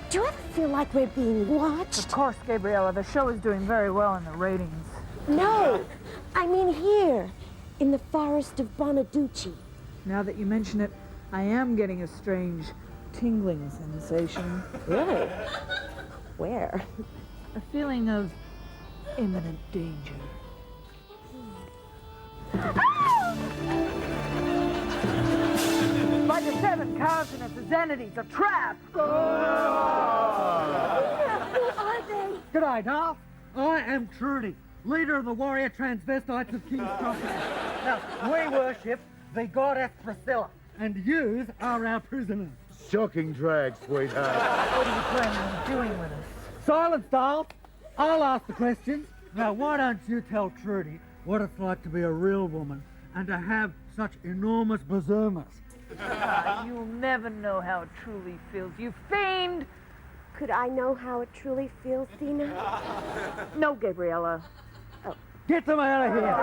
Do you ever feel like we're being watched? Of course, Gabriella. The show is doing very well in the ratings. No, I mean here, in the forest of Bonaducci. Now that you mention it, I am getting a strange tingling sensation. Really? Where? A feeling of imminent danger. Like the seven consonants of Xenity's a trap! Who are they? G'day, Darth. I am Trudy, leader of the warrior transvestites of King's Crossing. Now, we worship the goddess Priscilla, and yous are our prisoners. Shocking drag, sweetheart. What are you planning on doing with us? Silence, Darth. I'll ask the questions. Now, why don't you tell Trudy what it's like to be a real woman and to have such enormous bazoomas? You'll never know how it truly feels. You fiend! Could I know how it truly feels, Dina? No, Gabriella. Oh. Get them out of here!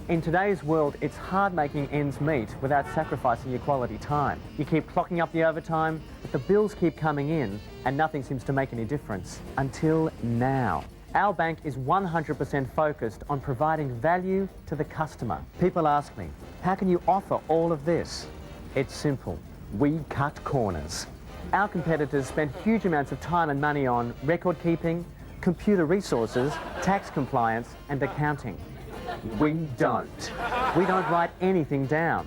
In today's world, it's hard making ends meet without sacrificing your quality time. You keep clocking up the overtime, but the bills keep coming in, and nothing seems to make any difference. Until now. Our bank is 100% focused on providing value to the customer. People ask me, how can you offer all of this? It's simple. We cut corners. Our competitors spend huge amounts of time and money on record keeping, computer resources, tax compliance, and accounting. We don't. We don't write anything down.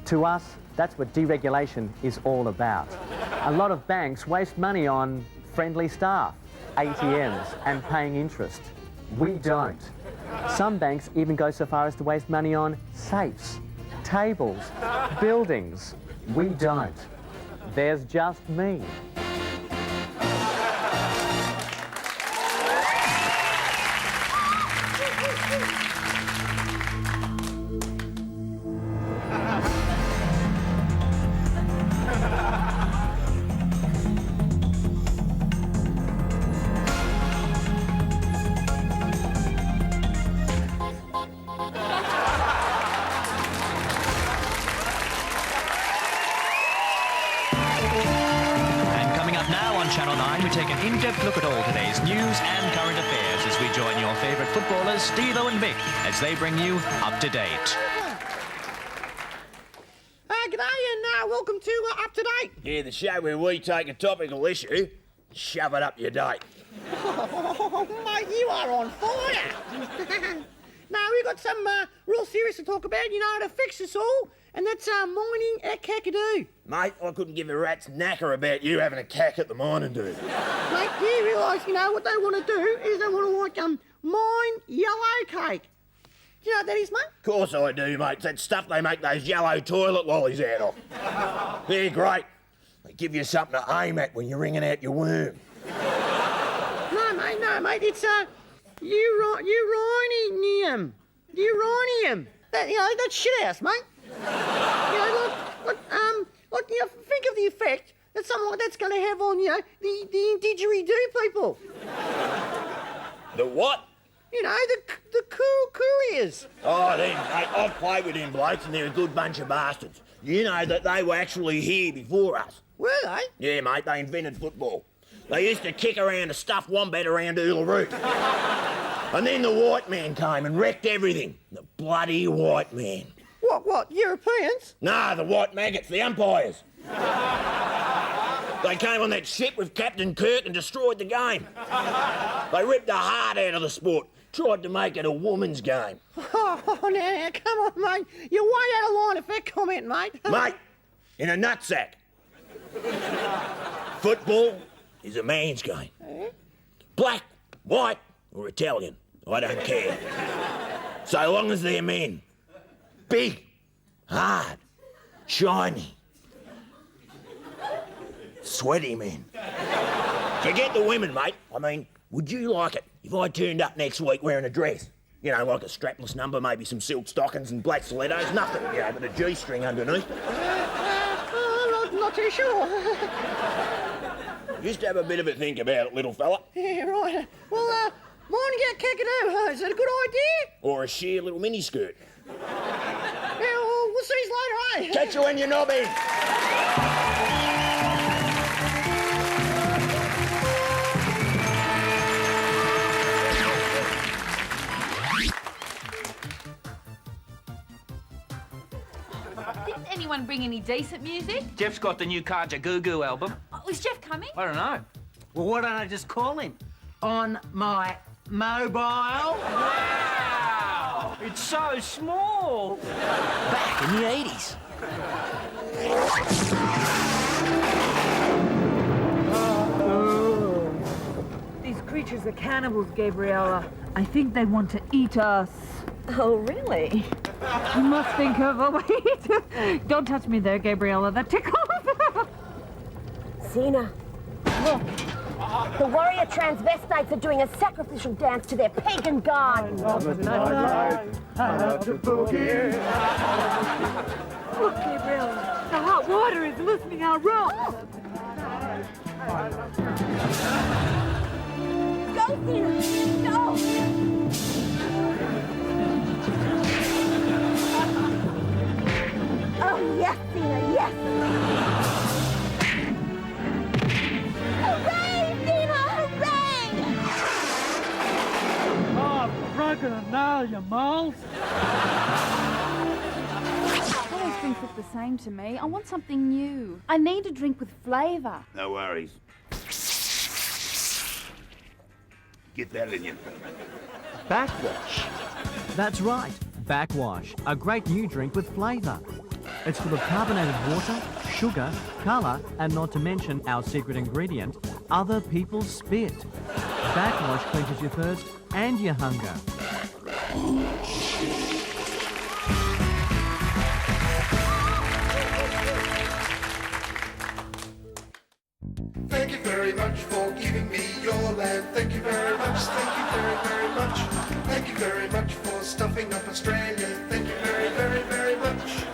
To us, that's what deregulation is all about. A lot of banks waste money on friendly staff, ATMs, and paying interest. We don't. Some banks even go so far as to waste money on safes, tables, buildings. We don't. There's just me. Look at all today's news and current affairs as we join your favourite footballers, Steve-O and Mick, as they bring you up to date. G'day and welcome to Up to Date. Yeah, the show where we take a topical issue, shove it up your date. Oh, mate, you are on fire. No, we've got some real serious to talk about, you know, it affects us all, and that's mining at Kakadu. Mate, I couldn't give a rat's knacker about you having a cack at the mining do. Mate, do you realise, you know, what they want to do is they want to, mine yellow cake. Do you know what that is, mate? Of course I do, mate. It's that stuff they make those yellow toilet lollies out of. They're great. They give you something to aim at when you're wringing out your worm. No, mate, it's, uranium. Uranium. That, you know, that's shit house, mate. You know, you know, think of the effect that something like that's going to have on, you know, the didgeridoo people. The what? You know, the couriers. Oh, them, mate, I've played with them blokes and they're a good bunch of bastards. You know that they were actually here before us. Were they? Yeah, mate, they invented football. They used to kick around a stuffed wombat around Uluru. And then the white man came and wrecked everything. The bloody white man. What, Europeans? No, the white maggots, the umpires. They came on that ship with Captain Kirk and destroyed the game. They ripped the heart out of the sport, tried to make it a woman's game. Oh, now, come on, mate. You're way out of line with that comment, mate. Mate, in a nutsack. Football is a man's game. Black, white, or Italian, I don't care. So long as they're men. Big, hard, shiny, sweaty men. Forget the women, mate. I mean, would you like it if I turned up next week wearing a dress? You know, like a strapless number, maybe some silk stockings and black stilettos, nothing, you know, but a G-string underneath. Not too sure. Just have a bit of a think about it, little fella. Yeah, right. Well, morning out Kakadu. Is that a good idea? Or a sheer little miniskirt. Yeah, well, we'll see you later, eh? Catch you when you're knobbing. Didn't anyone bring any decent music? Jeff's got the new Kaja Goo Goo album. Oh, is Jeff coming? I don't know. Well, why don't I just call him? On my mobile. Wow! It's so small. Back in the 80s. These creatures are cannibals, Gabriella. I think they want to eat us. Oh, really? You must think of a way to... Don't touch me there, Gabriella. That tickles. Zena, look. The warrior transvestites are doing a sacrificial dance to their pagan god. I love to boogie. Look, Gabriella. The hot water is loosening our ropes. Go, Zena! Go! Oh, yes, Zena, yes! Hooray, Zena, hooray! Oh, broken a nail, you moles. All those drinks look the same to me. I want something new. I need a drink with flavour. No worries. Get that in you. Backwash. That's right, Backwash, a great new drink with flavour. It's full of carbonated water, sugar, colour, and not to mention our secret ingredient, other people's spit. Backwash quenches your thirst and your hunger. Thank you very much for giving me your land. Thank you very much, thank you very, very much. Thank you very much for stuffing up Australia. Thank you very, very, very much.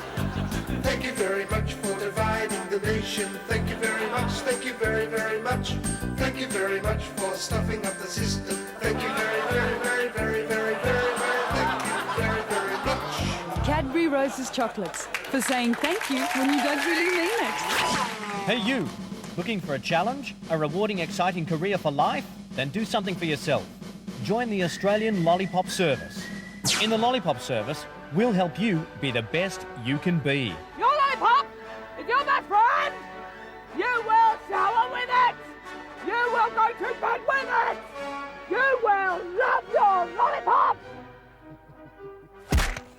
Thank you very much for dividing the nation. Thank you very much, thank you very, very much. Thank you very much for stuffing up the system. Thank you very, very, very, very, very, very, very, thank you very, very much. Cadbury Roses Chocolates, for saying thank you when you don't really mean it. Hey you! Looking for a challenge? A rewarding, exciting career for life? Then do something for yourself. Join the Australian Lollipop Service. In the Lollipop Service, we'll help you be the best you can be. Your Lollipop! If you're my friend, you will shower with it! You will go to bed with it! You will love your Lollipop!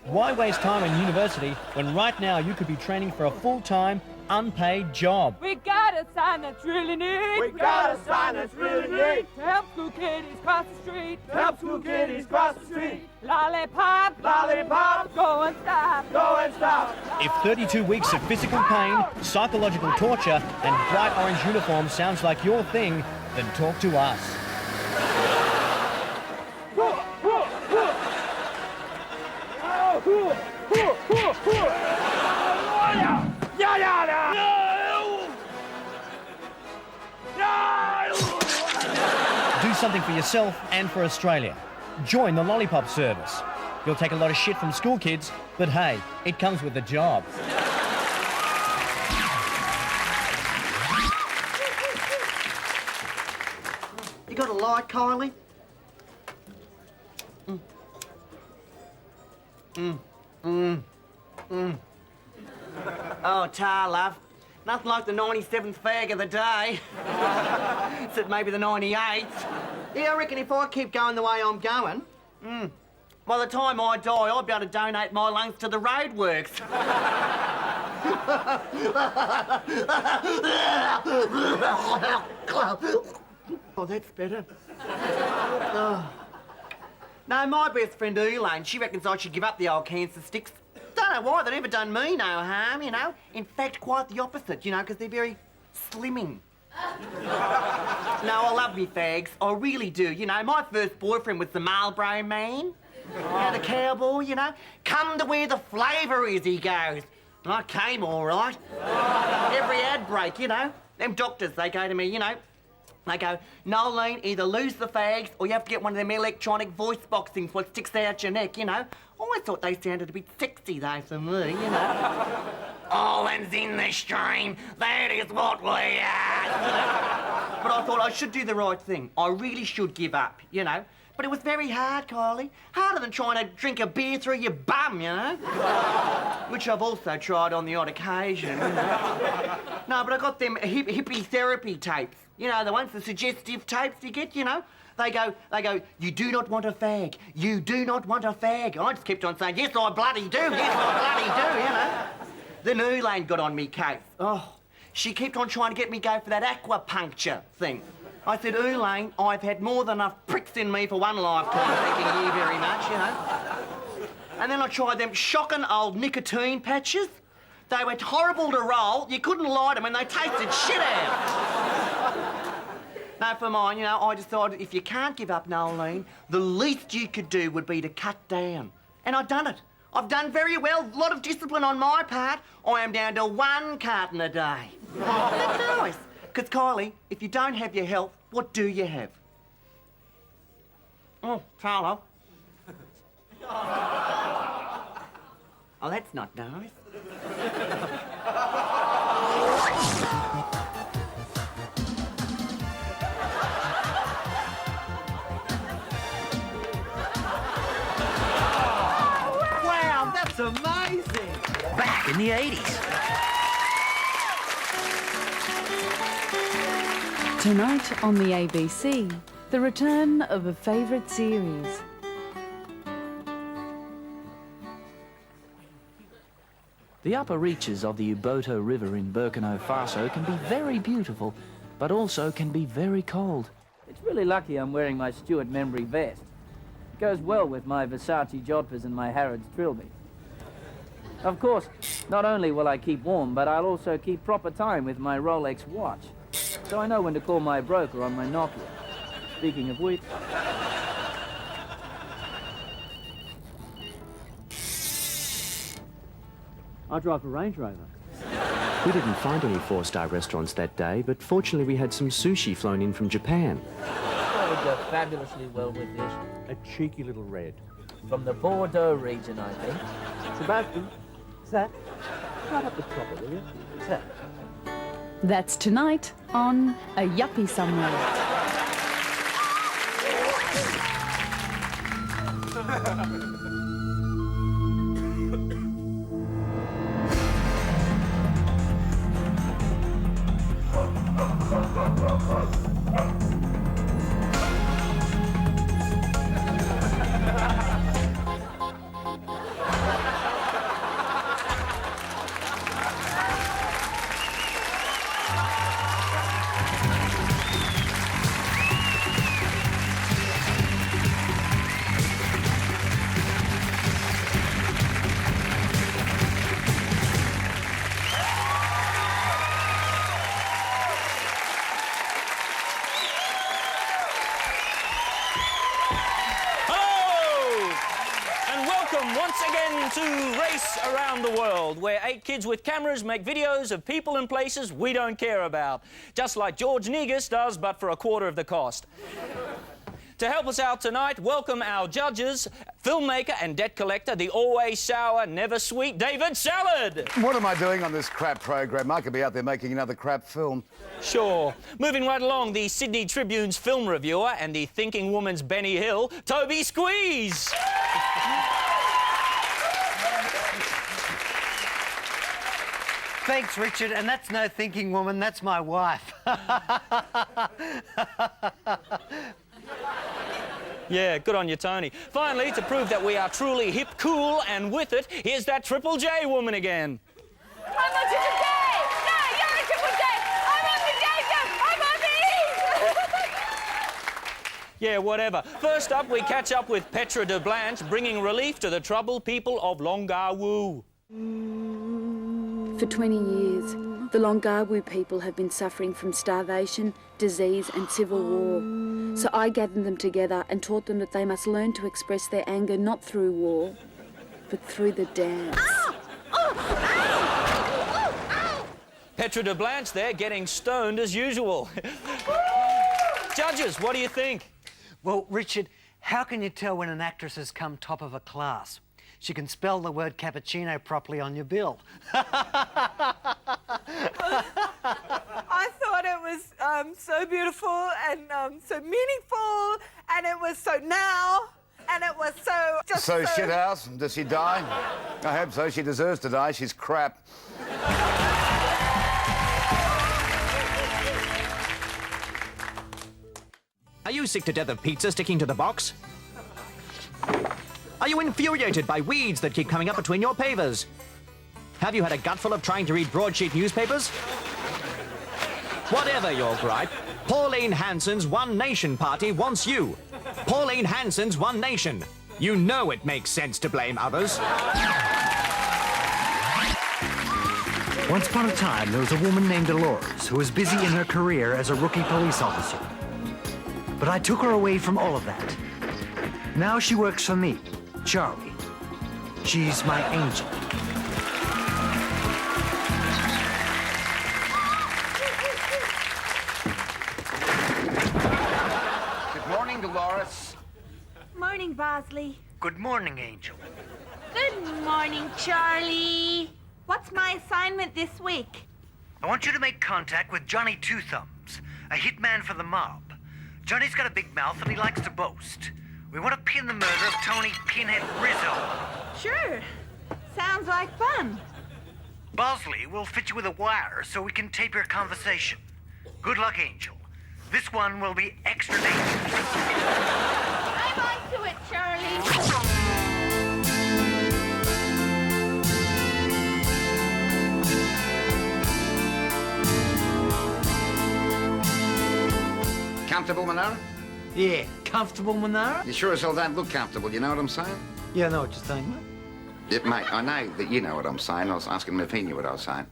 Why waste time in university when right now you could be training for a full-time, unpaid job? We got a sign that's really neat. We got a sign that's really neat. To help school kiddies cross the street. To help school kiddies cross the street. Lollipop, Lollipop, go and stop. go and stop. If 32 weeks of physical pain, psychological torture, and bright orange uniform sounds like your thing, then talk to us. Do something for yourself and for Australia. Join the Lollipop Service. You'll take a lot of shit from school kids, but hey, it comes with the job. You got a light, Kylie? Oh, tar, love. Nothing like the 97th fag of the day. Except maybe the 98th. Yeah, I reckon if I keep going the way I'm going, by the time I die, I'll be able to donate my lungs to the roadworks. Oh, that's better. Oh. No, my best friend Elaine, she reckons I should give up the old cancer sticks. Don't know why, they've never done me no harm, you know. In fact, quite the opposite, you know, because they're very slimming. No, I love me fags, I really do. You know, my first boyfriend was the Marlboro man. You know, the cowboy, you know? Come to where the flavour is, he goes. And I came all right. Every ad break, you know. Them doctors, they go to me, you know, they go, Nolene, either lose the fags or you have to get one of them electronic voice boxings what sticks out your neck, you know. I always thought they sounded a bit sexy, though, for me, you know. Owen's in the stream, that is what we are. But I thought I should do the right thing. I really should give up, you know. But it was very hard, Kylie. Harder than trying to drink a beer through your bum, you know. Which I've also tried on the odd occasion, you know. No, but I got them hippie therapy tapes. You know, the ones, the suggestive tapes you get, you know. They go, you do not want a fag. You do not want a fag. I just kept on saying, yes, I bloody do. Yes, I bloody do, you know. Then Elaine got on me case. Oh, she kept on trying to get me go for that aquapuncture thing. I said, Elaine, I've had more than enough pricks in me for one lifetime, thanking you very much, you know. And then I tried them shocking old nicotine patches. They were horrible to roll. You couldn't light them and they tasted shit out. No, for mine, you know, I decided if you can't give up, Nolene, the least you could do would be to cut down. And I've done it. I've done very well. A lot of discipline on my part. I am down to 1 carton a day. That's nice. Because, Kylie, if you don't have your health, what do you have? Oh, Charlo. Oh, that's not nice. Wow, that's amazing! Back in the 80s. Tonight on the ABC, the return of a favourite series. The upper reaches of the Uboto River in Burkina Faso can be very beautiful, but also can be very cold. It's really lucky I'm wearing my Stuart Membry vest. It goes well with my Versace jodhpurs and my Harrods trilby. Of course, not only will I keep warm, but I'll also keep proper time with my Rolex watch. So I know when to call my broker on my Nokia. Speaking of which... I drive a Range Rover. We didn't find any 4-star restaurants that day, but fortunately we had some sushi flown in from Japan. I would go fabulously well with this. A cheeky little red. From the Bordeaux region, I think. Sebastian, Zach, right up the chopper, will you? Zach. That's tonight on A Yuppie Somewhere. Once again to Race Around the World, where 8 kids with cameras make videos of people and places we don't care about. Just like George Negus does, but for a quarter of the cost. To help us out tonight, welcome our judges, filmmaker and debt collector, the always sour, never sweet David Salad. What am I doing on this crap program? I could be out there making another crap film. Sure. Moving right along, the Sydney Tribune's film reviewer and the thinking woman's Benny Hill, Toby Squeeze. Thanks, Richard, and that's no thinking woman, that's my wife. Yeah, good on you, Tony. Finally, to prove that we are truly hip, cool, and with it, here's that Triple J woman again. I'm a Triple J! No, you're a Triple J! I'm on the Jacob! I'm on the Yeah, whatever. First up, we catch up with Petra de Blanche, bringing relief to the troubled people of Longawu. For 20 years, The Longabu people have been suffering from starvation, disease and civil war. So I gathered them together and taught them that they must learn to express their anger not through war, but through the dance. Petra de Blanche there, getting stoned as usual. Judges, what do you think? Well, Richard, how can you tell when an actress has come top of a class? She can spell the word cappuccino properly on your bill. I thought it was so beautiful and so meaningful, and it was so now, and it was so just So shithouse, does she die? I hope so. She deserves to die. She's crap. Are you sick to death of pizza sticking to the box? Are you infuriated by weeds that keep coming up between your pavers? Have you had a gutful of trying to read broadsheet newspapers? Whatever your gripe, Pauline Hanson's One Nation party wants you. Pauline Hanson's One Nation. You know it makes sense to blame others. Once upon a time, there was a woman named Dolores who was busy in her career as a rookie police officer. But I took her away from all of that. Now she works for me, Charlie. She's my angel. Good morning, Dolores. Morning, Bosley. Good morning, Angel. Good morning, Charlie. What's my assignment this week? I want you to make contact with Johnny Two Thumbs, a hitman for the mob. Johnny's got a big mouth and he likes to boast. We want to pin the murder of Tony Pinhead Rizzo. Sure. Sounds like fun. Bosley will fit you with a wire so we can tape your conversation. Good luck, Angel. This one will be extra dangerous. I'm on to it, Charlie. Comfortable, Manara? Yeah, comfortable, Manara? You sure as hell don't look comfortable, you know what I'm saying? Yeah, I know what you're saying, mate. Yeah, mate, I know that you know what I'm saying. I was asking him if he knew what I was saying.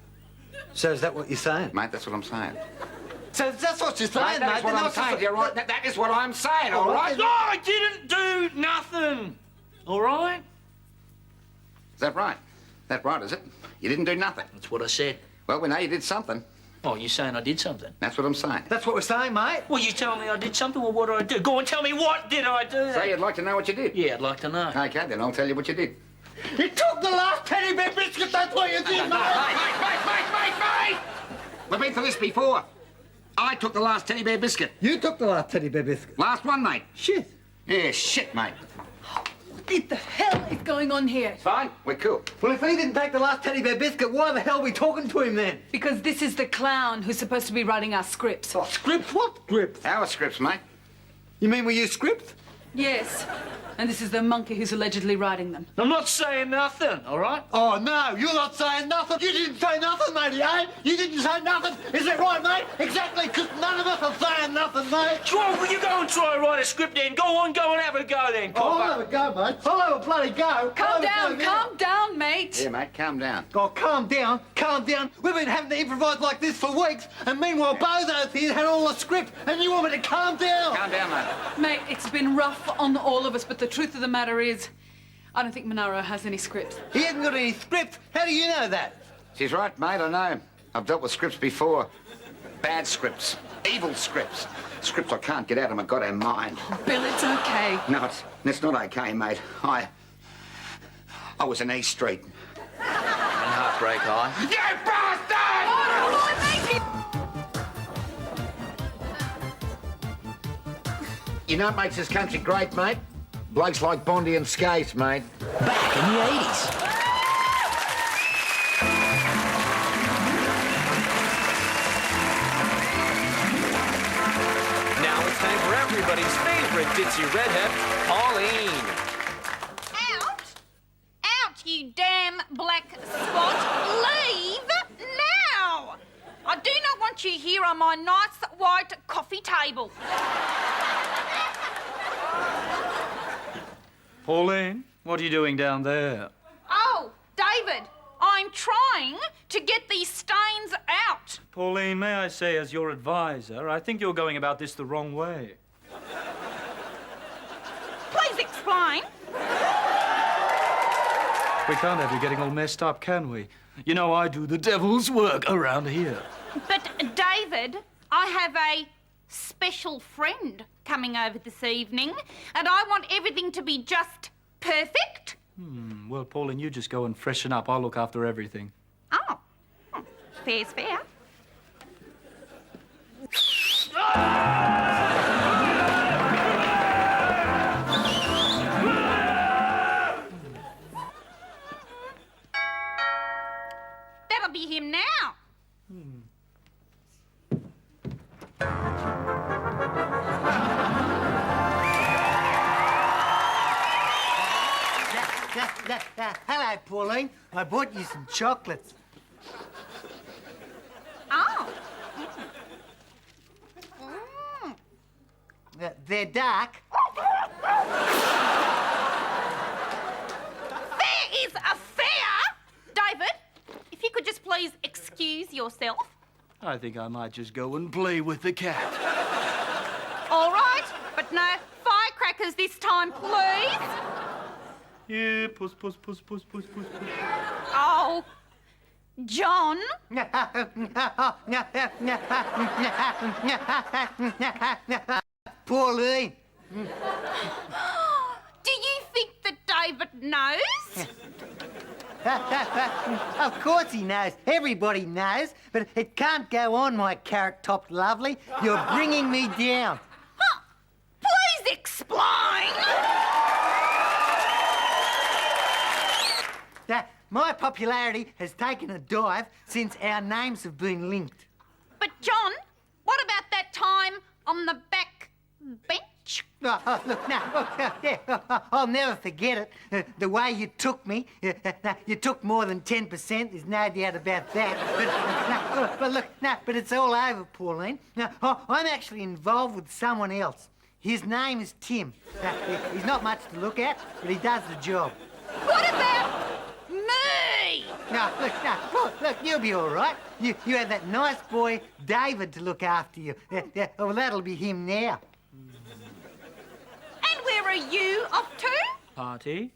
So is that what you're saying? Mate, that's what I'm saying. So that's what you're saying, mate? That's what I'm saying, you're right. That is what I'm saying, all right? No, I didn't do nothing. All right? Is that right? That right, is it? You didn't do nothing. That's what I said. Well, we know you did something. Oh, you're saying I did something? That's what I'm saying. That's what we're saying, mate. Well, you tell me I did something, well, what did I do? Go on, tell me, what did I do? So you'd like to know what you did? Yeah, I'd like to know. OK, then I'll tell you what you did. You took the last teddy bear biscuit, that's what you did, mate! Mate! We've been through this before. I took the last teddy bear biscuit. You took the last teddy bear biscuit. Last one, mate. Shit. Yeah, shit, mate. What the hell is going on here? Fine, we're cool. Well, if he didn't take the last teddy bear biscuit, why the hell are we talking to him then? Because this is the clown who's supposed to be writing our scripts. Oh, scripts? What scripts? Our scripts, mate. You mean we use scripts? Yes. And this is the monkey who's allegedly writing them. I'm not saying nothing, all right? Oh, no, you're not saying nothing. You didn't say nothing, matey, eh? You didn't say nothing. Is that right, mate? Exactly, because none of us are saying nothing, mate. Well, will you go and try and write a script then? Go on, go and have a go then. I'll have a go, mate. I'll have a bloody go. Calm down, mate. Yeah, mate, calm down. Oh, calm down, calm down. We've been having to improvise like this for weeks, and meanwhile Bozo's here had all the script, and you want me to calm down? Calm down, mate. Mate, it's been rough on all of us, but the truth of the matter is, I don't think Monaro has any scripts. He hasn't got any script. How do you know that? She's right, mate, I know. I've dealt with scripts before. Bad scripts. Evil scripts. Scripts I can't get out of my goddamn mind. Bill, it's okay. No, it's not okay, mate. I was in E Street. And Heartbreak High. You bastard! You know what makes this country great, mate? Blokes like Bondi and Skates, mate. Back in the 80s. Now it's time for everybody's favourite ditzy redhead, Pauline. Out! Out, you damn black spot! Leave now! I do not want you here on my nice white coffee table. Pauline, what are you doing down there? Oh, David, I'm trying trying to get these stains out. Pauline, may I say, as your advisor, I think you're going about this the wrong way. Please explain. We can't have you getting all messed up, can we? You know I do the devil's work around here. But, David, I have a special friend coming over this evening, and I want everything to be just perfect. Well, Pauline, you just go and freshen up. I'll look after everything. Oh, fair's fair. That'll be him now. Hello, Pauline. I bought you some chocolates. Oh. They're dark. Fair is a fair. David, if you could just please excuse yourself. I think I might just go and play with the cat. All right, but no firecrackers this time, please. Yeah, puss, puss, puss, puss, puss, puss, puss. Oh, John? Pauline. Do you think that David knows? Of course he knows. Everybody knows. But it can't go on, my carrot-topped lovely. You're bringing me down. Huh. Please explain. My popularity has taken a dive since our names have been linked. But, John, what about that time on the back bench? Look, I'll never forget it. The way you took me. You took more than 10%, there's no doubt about that. But it's all over, Pauline. I'm actually involved with someone else. His name is Tim. He's not much to look at, but he does the job. What about me? Look, you'll be all right. You have that nice boy, David, to look after you. Well, that'll be him now. And where are you off to? Party?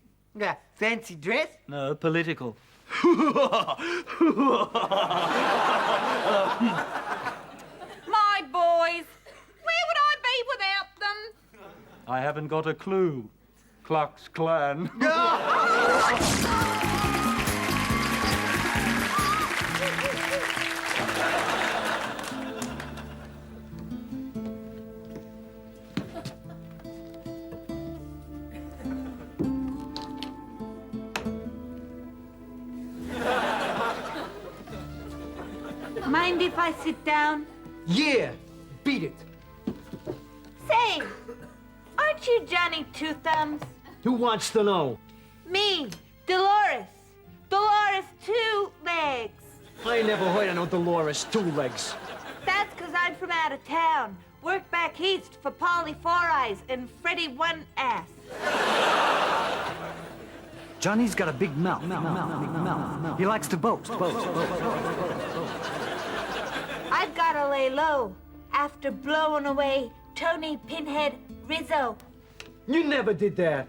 Fancy dress? No, political. My boys, where would I be without them? I haven't got a clue. Klux Klan. Mind if I sit down? Yeah, beat it. Say, aren't you Johnny Two Thumbs? Who wants to know? Me, Dolores. Dolores Two Legs. I never heard of no Dolores Two Legs. That's 'cause I'm from out of town. Work back east for Polly Four Eyes and Freddie One Ass. Johnny's got a big mouth. He likes to boast. I've gotta lay low after blowing away Tony Pinhead Rizzo. You never did that.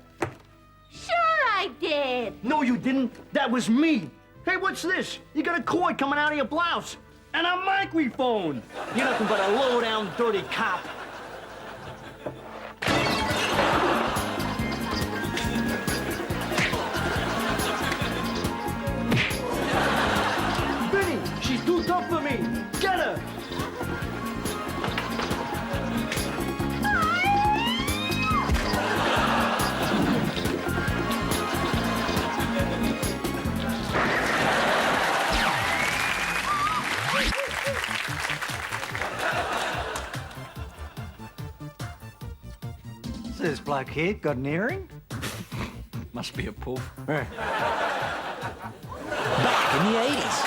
Sure I did. No, you didn't. That was me. Hey, what's this? You got a cord coming out of your blouse. And a microphone. You're nothing but a low-down, dirty cop. Vinny, she's too tough for me. Get her. This bloke here got an earring? Must be a pull. Back in the 80s.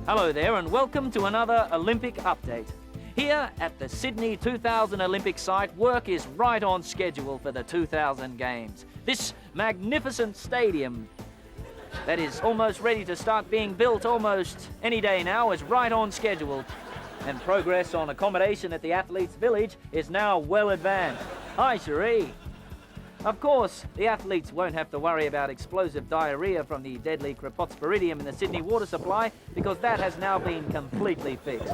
Hello there and welcome to another Olympic update. Here at the Sydney 2000 Olympic site, work is right on schedule for the 2000 Games. This magnificent stadium that is almost ready to start being built almost any day now is right on schedule. And progress on accommodation at the Athletes' Village is now well advanced. Hi, Cherie. Of course, the athletes won't have to worry about explosive diarrhea from the deadly Cryptosporidium in the Sydney water supply because that has now been completely fixed.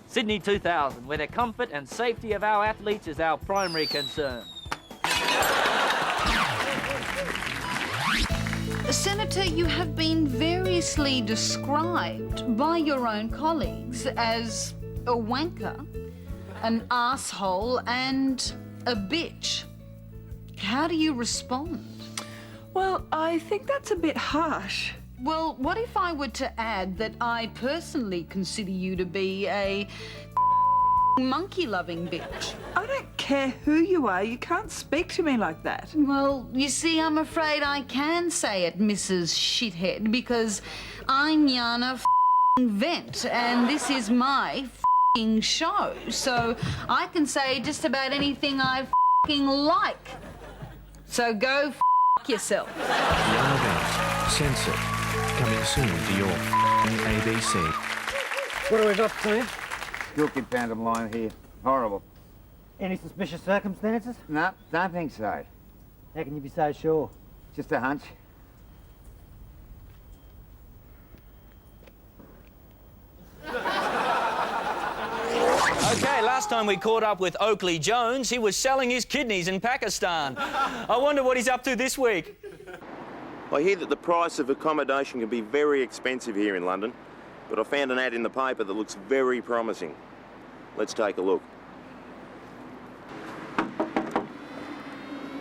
Sydney 2000, where the comfort and safety of our athletes is our primary concern. Senator, you have been variously described by your own colleagues as a wanker, an asshole, and a bitch. How do you respond? Well, I think that's a bit harsh. Well, what if I were to add that I personally consider you to be a monkey-loving bitch? I don't care who you are. You can't speak to me like that. Well, you see, I'm afraid I can say it, Mrs. Shithead, because I'm Yana Vent, and this is my show, so I can say just about anything I like. So go yourself. Yana Vent, censored. Coming soon to your ABC. What do we got, Tim? Guilty pantomime here. Horrible. Any suspicious circumstances? No, don't think so. How can you be so sure? Just a hunch. Okay, last time we caught up with Oakley Jones, he was selling his kidneys in Pakistan. I wonder what he's up to this week. I hear that the price of accommodation can be very expensive here in London, but I found an ad in the paper that looks very promising. Let's take a look.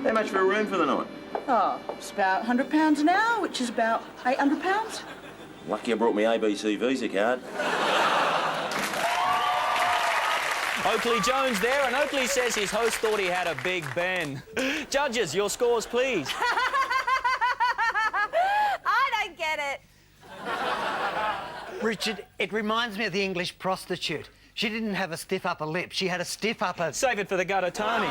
How much for a room for the night? Oh, it's about £100 an hour, which is about £800. Lucky I brought my ABC Visa card. Oakley Jones there, and Oakley says his host thought he had a Big Ben. Judges, your scores, please. I don't get it. Richard, it reminds me of the English prostitute. She didn't have a stiff upper lip, she had a stiff upper... Save it for the gutter, Tony.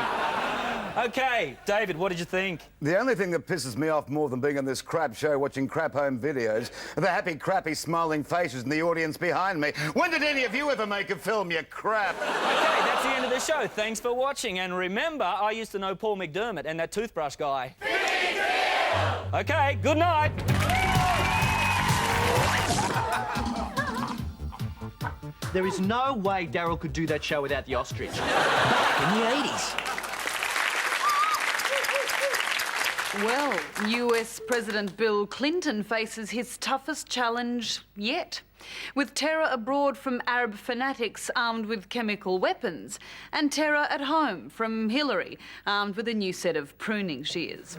OK, David, what did you think? The only thing that pisses me off more than being on this crap show watching crap home videos are the happy, crappy, smiling faces in the audience behind me. When did any of you ever make a film, you crap? OK, that's the end of the show. Thanks for watching. And remember, I used to know Paul McDermott and that toothbrush guy. OK, good night. There is no way Daryl could do that show without the ostrich. Back in the 80s. Well, US President Bill Clinton faces his toughest challenge yet, with terror abroad from Arab fanatics armed with chemical weapons, and terror at home from Hillary, armed with a new set of pruning shears.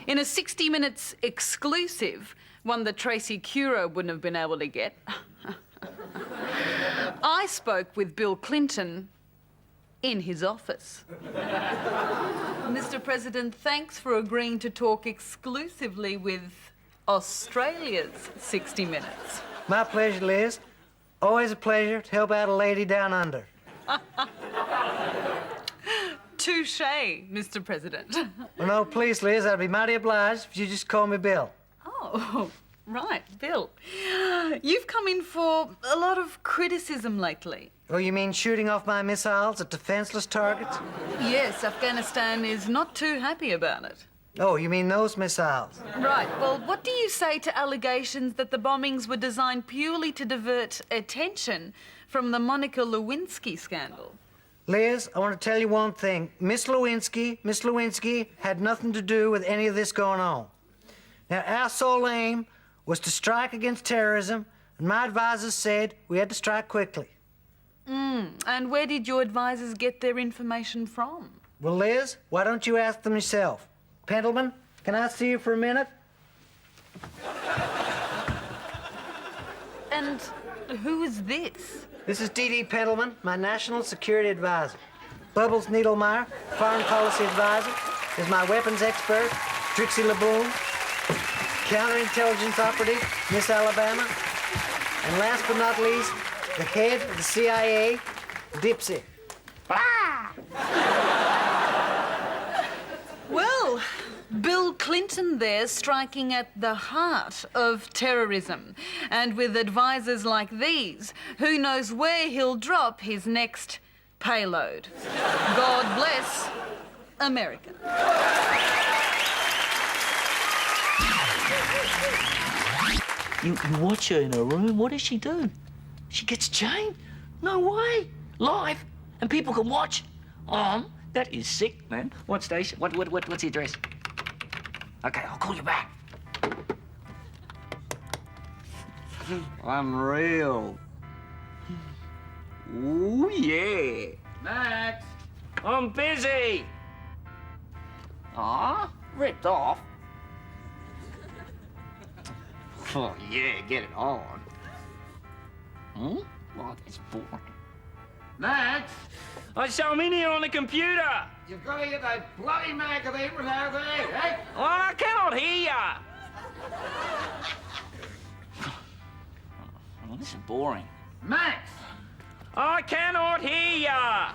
In a 60 Minutes exclusive, one that Tracy Curo wouldn't have been able to get, I spoke with Bill Clinton in his office. Mr. President, thanks for agreeing to talk exclusively with Australia's 60 Minutes. My pleasure, Liz. Always a pleasure to help out a lady down under. Touché, Mr. President. Well, no, please, Liz, I'd be mighty obliged if you just call me Bill. Oh, right, Bill. You've come in for a lot of criticism lately. Oh, you mean shooting off my missiles at defenseless targets? Yes, Afghanistan is not too happy about it. Oh, you mean those missiles? Right, well, what do you say to allegations that the bombings were designed purely to divert attention from the Monica Lewinsky scandal? Liz, I want to tell you one thing. Miss Lewinsky had nothing to do with any of this going on. Now, our sole aim was to strike against terrorism, and my advisors said we had to strike quickly. And where did your advisors get their information from? Well, Liz, why don't you ask them yourself? Pendleman, can I see you for a minute? And who is this? This is D.D. Pendleman, my national security advisor. Bubbles Needlemeyer, foreign policy advisor, is my weapons expert. Trixie LeBoom. counterintelligence operative, Miss Alabama. And last but not least, the head of the CIA, Dipsy. Well, Bill Clinton there striking at the heart of terrorism. And with advisors like these, who knows where he'll drop his next payload. God bless America. You watch her in her room, what does she do? She gets chained? No way. Live, and people can watch. That is sick, man. What station? What's the address? Okay, I'll call you back. Unreal. Ooh, yeah. Max, I'm busy. Ripped off. Oh, yeah, get it on. Well, that's boring. Max! I'm in here on the computer. You've got to get that bloody magazine without there, eh? Oh, I cannot hear ya. Oh, this is boring. Max! I cannot hear ya.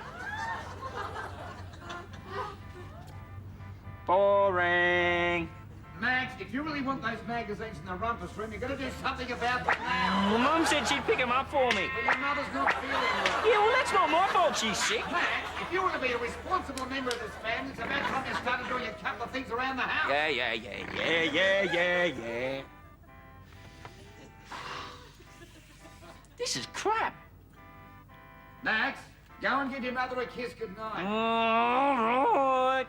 Boring. Max, if you really want those magazines in the rumpus room, you've got to do something about them now. Well, Mum said she'd pick them up for me. Well, your mother's not feeling well. Yeah, well, that's not my fault she's sick. Max, if you want to be a responsible member of this family, it's about time you started doing a couple of things around the house. Yeah. This is crap. Max, go and give your mother a kiss goodnight. All right.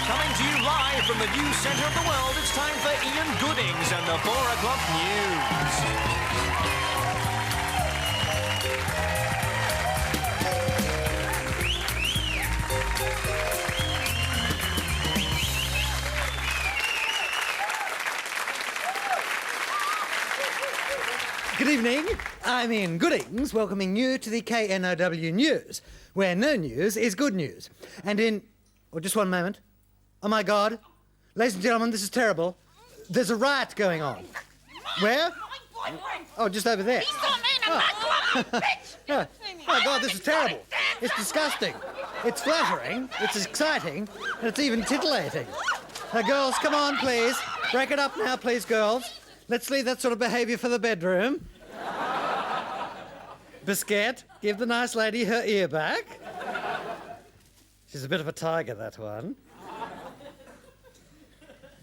Coming to you live from the news centre of the world, it's time for Ian Goodings and the 4 o'clock news. Good evening. I'm Ian Goodings, welcoming you to the KNOW News, where no news is good news. And in... Oh, just one moment. Oh, my God. Ladies and gentlemen, this is terrible. There's a riot going on. Where? Oh, just over there. Oh, God, this is terrible. It's disgusting. It's flattering. It's exciting. And it's even titillating. Now, girls, come on, please. Break it up now, please, girls. Let's leave that sort of behaviour for the bedroom. Biscuit, give the nice lady her ear back. She's a bit of a tiger, that one.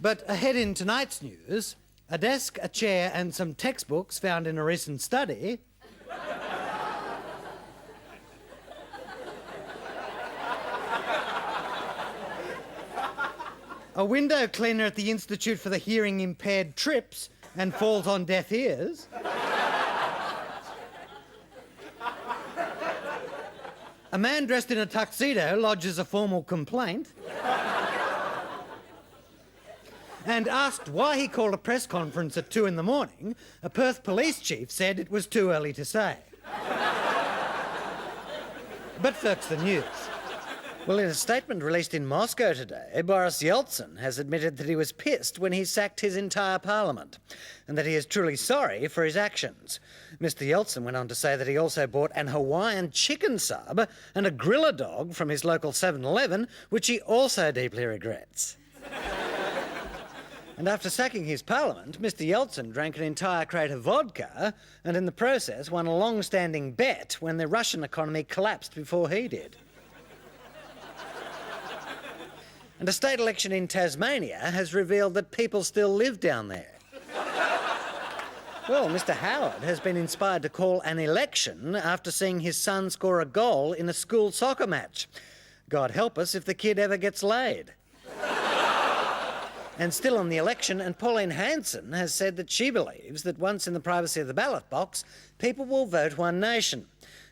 But ahead in tonight's news, a desk, a chair and some textbooks found in a recent study a window cleaner at the Institute for the Hearing Impaired trips and falls on deaf ears. A man dressed in a tuxedo lodges a formal complaint. And asked why he called a press conference at 2 a.m, a Perth police chief said it was too early to say. But first the news. Well, in a statement released in Moscow today, Boris Yeltsin has admitted that he was pissed when he sacked his entire parliament, and that he is truly sorry for his actions. Mr. Yeltsin went on to say that he also bought an Hawaiian chicken sub and a griller dog from his local 7-Eleven, which he also deeply regrets. And after sacking his parliament, Mr. Yeltsin drank an entire crate of vodka and in the process won a long-standing bet when the Russian economy collapsed before he did. And a state election in Tasmania has revealed that people still live down there. Well, Mr. Howard has been inspired to call an election after seeing his son score a goal in a school soccer match. God help us if the kid ever gets laid. And still on the election, and Pauline Hanson has said that she believes that once in the privacy of the ballot box, people will vote One Nation.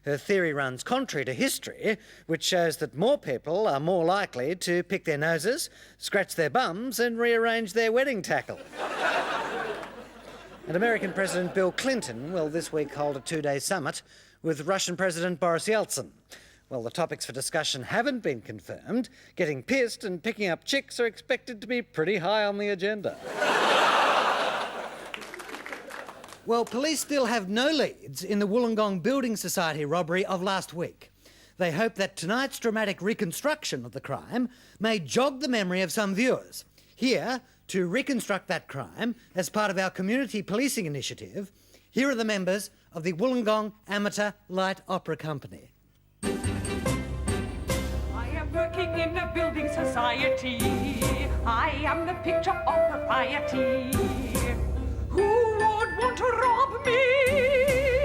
Her theory runs contrary to history, which shows that more people are more likely to pick their noses, scratch their bums and rearrange their wedding tackle. And American President Bill Clinton will this week hold a 2-day summit with Russian President Boris Yeltsin. Well, the topics for discussion haven't been confirmed. Getting pissed and picking up chicks are expected to be pretty high on the agenda. Well, police still have no leads in the Wollongong Building Society robbery of last week. They hope that tonight's dramatic reconstruction of the crime may jog the memory of some viewers. Here, to reconstruct that crime as part of our community policing initiative, here are the members of the Wollongong Amateur Light Opera Company. I am working in a building society. I am the picture of propriety. Who would want to rob me?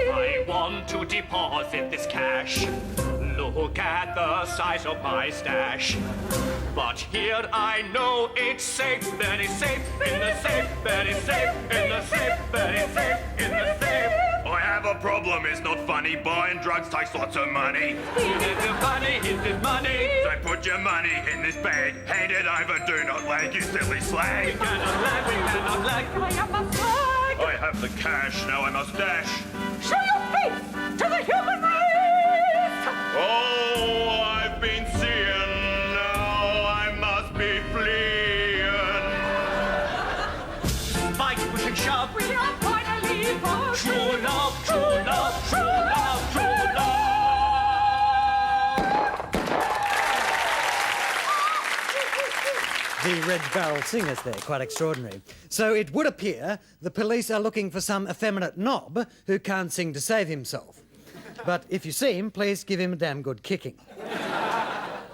I want to deposit this cash. Look at the size of my stash. But here I know it's safe, very safe, in the safe, very safe, in the safe, very safe, in the safe. I have a problem, it's not funny. Buying drugs takes lots of money. Is it money? Is it money? So put your money in this bag. Hand it over, do not lag, you silly slag. We cannot lag, we cannot lag. I am a flag. I have the cash, now I must dash. Show your face to the human race. Oh, I've been seeing, now I must be fleeing. Fight, push and shove. We are finally for true love, true love, true love, true love. The Red Barrel Singers there, quite extraordinary. So it would appear the police are looking for some effeminate knob who can't sing to save himself. But if you see him, please give him a damn good kicking.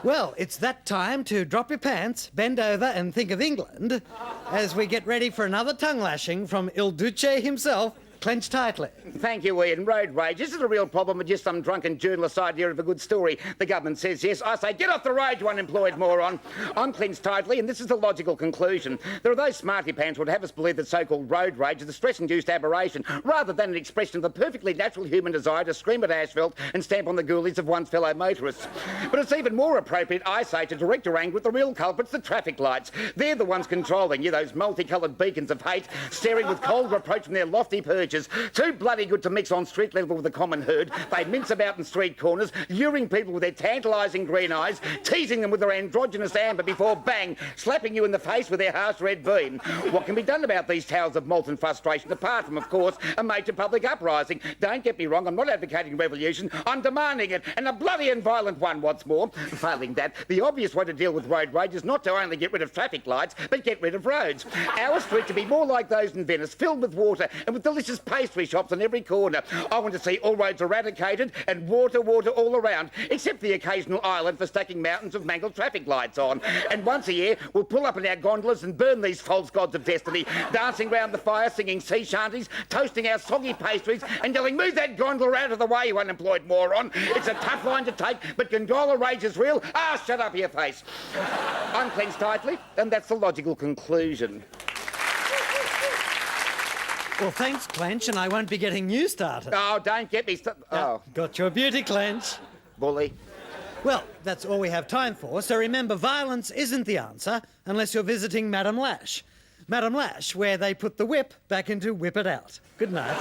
Well, it's that time to drop your pants, bend over and think of England as we get ready for another tongue lashing from Il Duce himself, clenched tightly. Thank you, Ian. Road rage isn't a real problem with just some drunken journalist's idea of a good story. The government says yes. I say, get off the road, you unemployed moron. I'm clenched tightly, and this is the logical conclusion. There are those smarty pants who would have us believe that so-called road rage is a stress-induced aberration, rather than an expression of the perfectly natural human desire to scream at asphalt and stamp on the ghoulies of one's fellow motorists. But it's even more appropriate, I say, to direct your anger at the real culprits, the traffic lights. They're the ones controlling you, those multicoloured beacons of hate, staring with cold reproach from their lofty perches. Too bloody good to mix on street level with the common herd. They mince about in street corners, luring people with their tantalising green eyes, teasing them with their androgynous amber before, bang, slapping you in the face with their harsh red beam. What can be done about these towers of molten frustration, apart from, of course, a major public uprising? Don't get me wrong, I'm not advocating revolution, I'm demanding it, and a bloody and violent one, what's more. Failing that, the obvious way to deal with road rage is not to only get rid of traffic lights, but get rid of roads. Our streets to be more like those in Venice, filled with water and with delicious pastry shops on every corner. I want to see all roads eradicated and water all around, except the occasional island for stacking mountains of mangled traffic lights on. And once a year, we'll pull up in our gondolas and burn these false gods of destiny, dancing round the fire, singing sea shanties, toasting our soggy pastries, and yelling, move that gondola out of the way, you unemployed moron. It's a tough line to take, but gondola rage is real. Ah, shut up your face. I'm clenched tightly, and that's the logical conclusion. Well, thanks, Clench, and I won't be getting you started. Oh, don't get me started. Oh. Got your beauty, Clench. Bully. Well, that's all we have time for, so remember, violence isn't the answer unless you're visiting Madame Lash. Madame Lash, where they put the whip back into Whip It Out. Good night.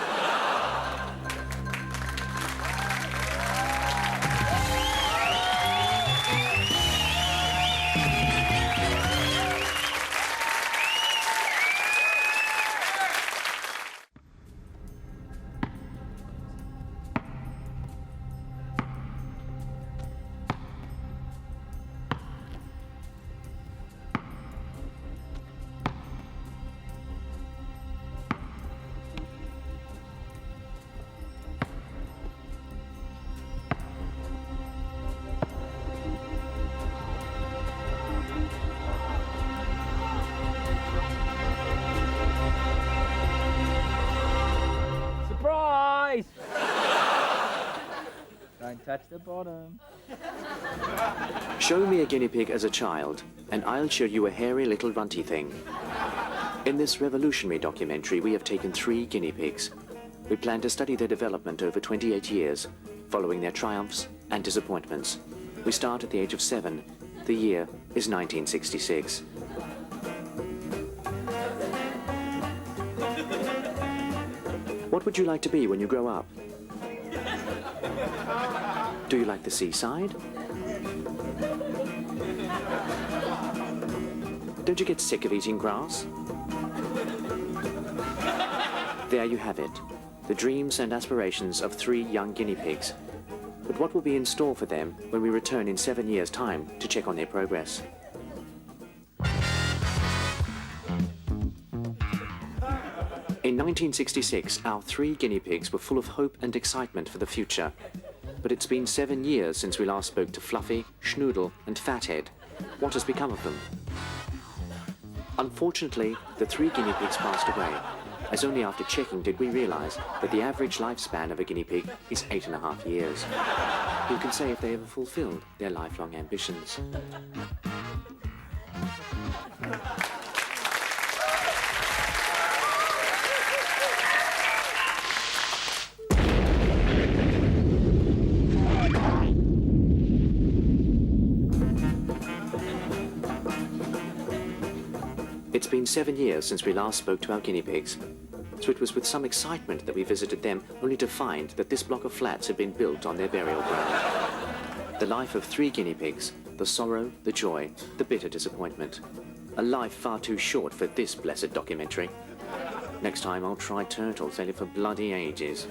Don't touch the bottom. Show me a guinea pig as a child, and I'll show you a hairy little runty thing. In this revolutionary documentary, we have taken 3 guinea pigs. We plan to study their development over 28 years following their triumphs and disappointments. We start at the age of 7. The year is 1966. What would you like to be when you grow up? Do you like the seaside? Don't you get sick of eating grass? There you have it, the dreams and aspirations of 3 young guinea pigs. But what will be in store for them when we return in 7 years' time to check on their progress? In 1966, our 3 guinea pigs were full of hope and excitement for the future. But it's been 7 years since we last spoke to Fluffy, Schnoodle and Fathead. What has become of them? Unfortunately, the 3 guinea pigs passed away, as only after checking did we realise that the average lifespan of a guinea pig is 8.5 years. Who can say if they ever fulfilled their lifelong ambitions? It's been 7 years since we last spoke to our guinea pigs, so it was with some excitement that we visited them, only to find that this block of flats had been built on their burial ground. The life of 3 guinea pigs, the sorrow, the joy, the bitter disappointment. A life far too short for this blessed documentary. Next time I'll try turtles, they live for bloody ages.